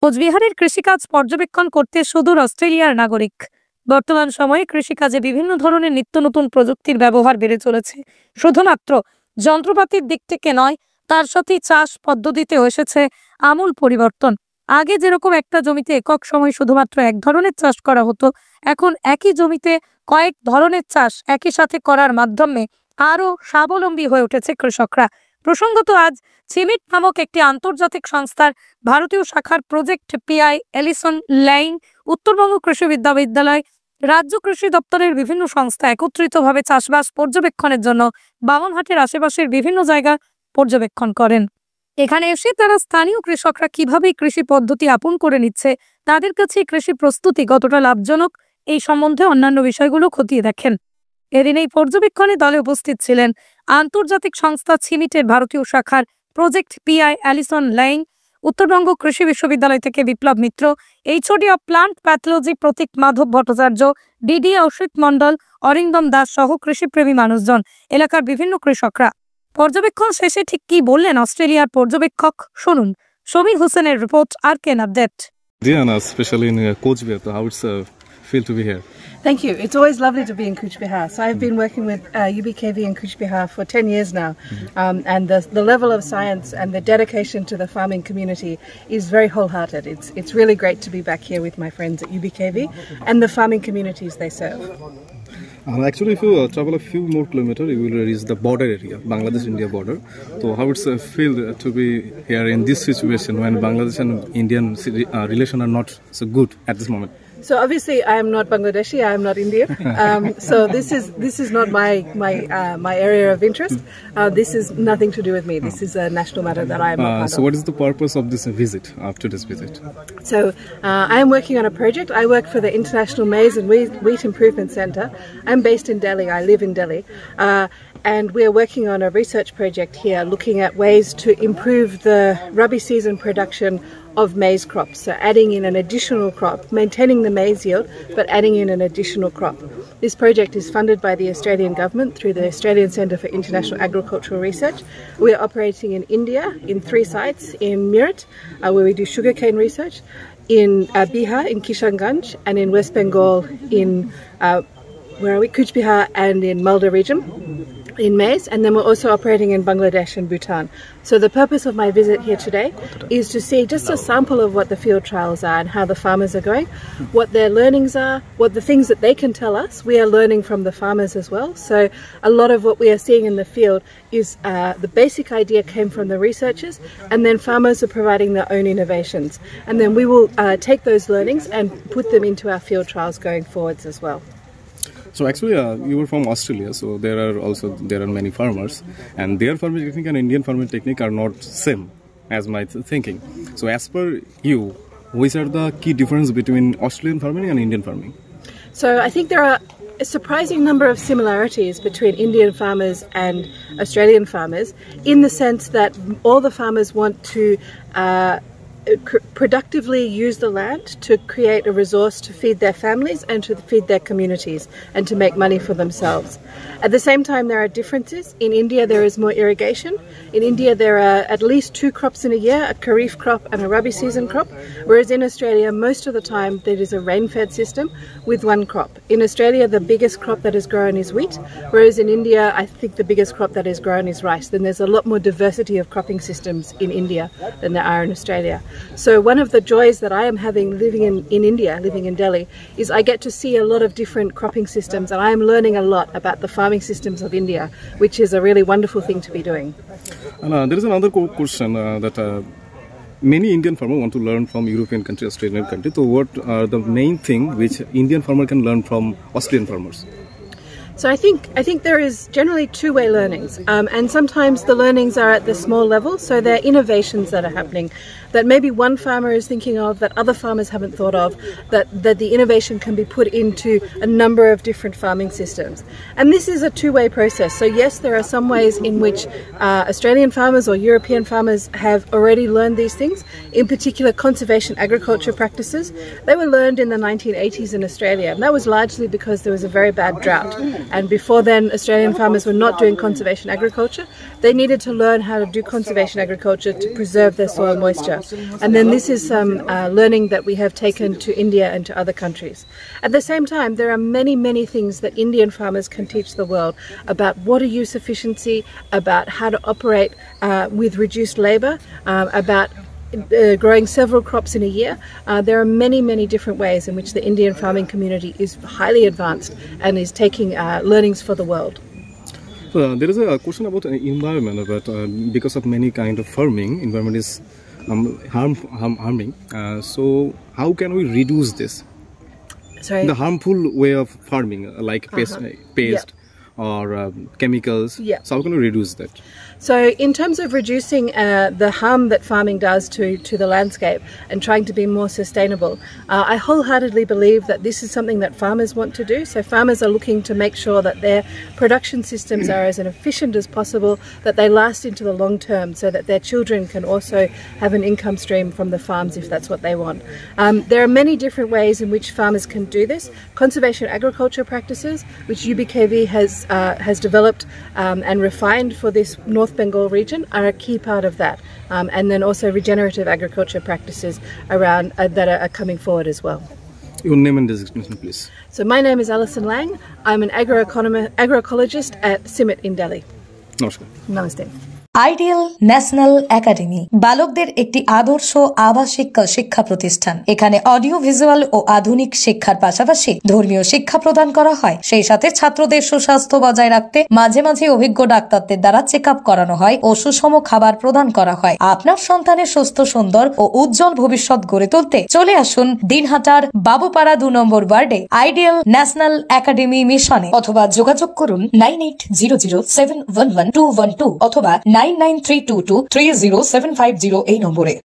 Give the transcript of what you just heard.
কোচবিহারের কৃষিকাজ পর্যবেক্ষণ করতে সুদূর অস্ট্রেলিয়ার নাগরিক। বর্তমান সময়ে কৃষিকাজে বিভিন্ন ধরনের নিত্য নতুন প্রযুক্তির ব্যবহার বেড়ে চলেছে। শুধুমাত্র যন্ত্রপাতির দিক থেকে নয়, তার সাথে চাষ পদ্ধতিতেও এসেছে আমূল পরিবর্তন। আগে যেরকম একটা জমিতে একক সময় শুধুমাত্র এক ধরনের চাষ করা হতো, এখন একই জমিতে কয়েক ধরনের চাষ একই সাথে করার মাধ্যমে আরও স্বাবলম্বী হয়ে উঠেছে কৃষকরা। প্রসঙ্গত আজ সিমিট নামক একটি আন্তর্জাতিক সংস্থার ভারতীয় শাখার project PI Allison Line, Uttarbanga Krishi Vidyalaya, রাজ্য কৃষি দপ্তরের বিভিন্ন সংস্থা একত্রিতভাবে চাষবাস পর্যবেক্ষণের জন্য বামনহাটের আশেপাশের বিভিন্ন জায়গা পর্যবেক্ষণ করেন। এখানে এসে তারা স্থানীয় কৃষকরা কিভাবে কৃষি পদ্ধতি আপন করে নিচ্ছে, তাদের কাছে কৃষি প্রস্তুতি কতটা লাভজনক, এই সম্বন্ধে অন্যান্য বিষয়গুলো খতিয়ে দেখেন। এদিন এই পর্যবেক্ষণে দলে উপস্থিত ছিলেন আন্তর্জাতিক সংস্থা সিমিটের ভারতীয় শাখার project PI Allison Line, Uttarbanga Krishi Viswavidyalaya থেকে Biplab Mitra, HOD of plant pathology Pratik Madhab Bhattacharya, DD Asit Mondal, Arindam Das সহ কৃষিপ্রেমী মানুষজন, এলাকার বিভিন্ন কৃষকরা। পর্যবেক্ষণ শেষে ঠিক কি বললেন অস্ট্রেলিয়ার পর্যবেক্ষক, শুনুন। সমীর হোসেনের report, R.K.N update. Diana, especially in Coachbihar, how it's feel to be here? Thank you. It's always lovely to be in Cooch Behar. So I've been working with UBKV in Cooch Behar for 10 years now, and the level of science and the dedication to the farming community is very wholehearted. It's really great to be back here with my friends at UBKV and the farming communities they serve. Actually, if you travel a few more kilometers, you will reach the border area, Bangladesh-India border. So how it's feel to be here in this situation when Bangladesh and Indian relations are not so good at this moment? So obviously I am not Bangladeshi, I am not Indian. So this is not my area of interest. This is nothing to do with me. This is a national matter that I am not part of. So what is the purpose of this visit, after this visit? So I am working on a project. I work for the International Maize and Wheat Improvement Centre. I'm based in Delhi. I live in Delhi. And we're working on a research project here looking at ways to improve the Rabi season production of maize crops. So adding in an additional crop, maintaining the maize yield, but adding in an additional crop. This project is funded by the Australian government through the Australian Centre for International Agricultural Research. We are operating in India in 3 sites, in Meerut, where we do sugarcane research, in Bihar, in Kishanganj, and in West Bengal, in Cooch Behar and in Malda region, in maize, and then we're also operating in Bangladesh and Bhutan. So the purpose of my visit here today is to see just a sample of what the field trials are and how the farmers are going, what their learnings are, what the things that they can tell us. We are learning from the farmers as well. So a lot of what we are seeing in the field is the basic idea came from the researchers, and then farmers are providing their own innovations. And then we will take those learnings and put them into our field trials going forwards as well. So actually, you were from Australia, so there are many farmers, and their farming technique and Indian farming technique are not same, as my thinking. So as per you, which are the key difference between Australian farming and Indian farming? So I think there are a surprising number of similarities between Indian farmers and Australian farmers, in the sense that all the farmers want to productively use the land to create a resource to feed their families and to feed their communities and to make money for themselves. At the same time, there are differences. In India, there is more irrigation. In India, there are at least 2 crops in a year, a kharif crop and a rabi season crop, whereas in Australia, most of the time, there is a rain-fed system with 1 crop. In Australia, the biggest crop that is grown is wheat, whereas in India, I think the biggest crop that is grown is rice. Then there's a lot more diversity of cropping systems in India than there are in Australia. So one of the joys that I am having living in India, living in Delhi, is I get to see a lot of different cropping systems, and I am learning a lot about the farming systems of India, which is a really wonderful thing to be doing. And there is another question that many Indian farmers want to learn from European country, Australian country. So what are the main thing which Indian farmer can learn from Australian farmers? So I think there is generally 2-way learnings, and sometimes the learnings are at the small level, so there are innovations that are happening that maybe one farmer is thinking of that other farmers haven't thought of, that the innovation can be put into a number of different farming systems. And this is a 2-way process. So yes, there are some ways in which Australian farmers or European farmers have already learned these things, in particular conservation agriculture practices. They were learned in the 1980s in Australia, and that was largely because there was a very bad drought. And before then, Australian farmers were not doing conservation agriculture. They needed to learn how to do conservation agriculture to preserve their soil moisture. And then this is some learning that we have taken to India and to other countries. At the same time, there are many, many things that Indian farmers can teach the world about water use efficiency, about how to operate with reduced labour, about growing several crops in a year. There are many, many different ways in which the Indian farming community is highly advanced and is taking learnings for the world. So, there is a question about environment, about because of many kind of farming, environment is harming. So how can we reduce this? Sorry? The harmful way of farming, like paste or chemicals. Yeah. So how can we reduce that? So in terms of reducing the harm that farming does to the landscape and trying to be more sustainable, I wholeheartedly believe that this is something that farmers want to do. So farmers are looking to make sure that their production systems are as efficient as possible, that they last into the long term so that their children can also have an income stream from the farms if that's what they want. There are many different ways in which farmers can do this. Conservation agriculture practices, which UBKV has developed and refined for this North Bengal region, are a key part of that. And then also regenerative agriculture practices around that are coming forward as well. Your name and designation, please. So my name is Alison Lang. I'm an agroecologist at CIMMIT in Delhi. Namaskar. Namaste. Ideal national academy বালকদের একটি আদর্শ আবাসিক শিক্ষা প্রতিষ্ঠান। এখানে audio visual ও আধুনিক শিক্ষার পাশাপাশি ধর্মীয় শিক্ষা প্রদান করা হয়। সেই সাথে ছাত্রদের সুস্বাস্থ্য বজায় রাখতে মাঝে মাঝে অভিজ্ঞ ডাক্তারদের দ্বারা চেক আপ করানো হয় ও সুষম খাবার প্রদান করা হয়। আপনার সন্তানের সুস্থ, সুন্দর ও উজ্জ্বল ভবিষ্যৎ গড়ে তুলতে চলে আসুন দিনহাটার বাবুপাড়া 2 নম্বর ওয়ার্ডে আইডিয়াল ন্যাশনাল একাডেমি মিশনে, অথবা যোগাযোগ করুন 9800711212 অথবা 9932230750 এই নম্বরে।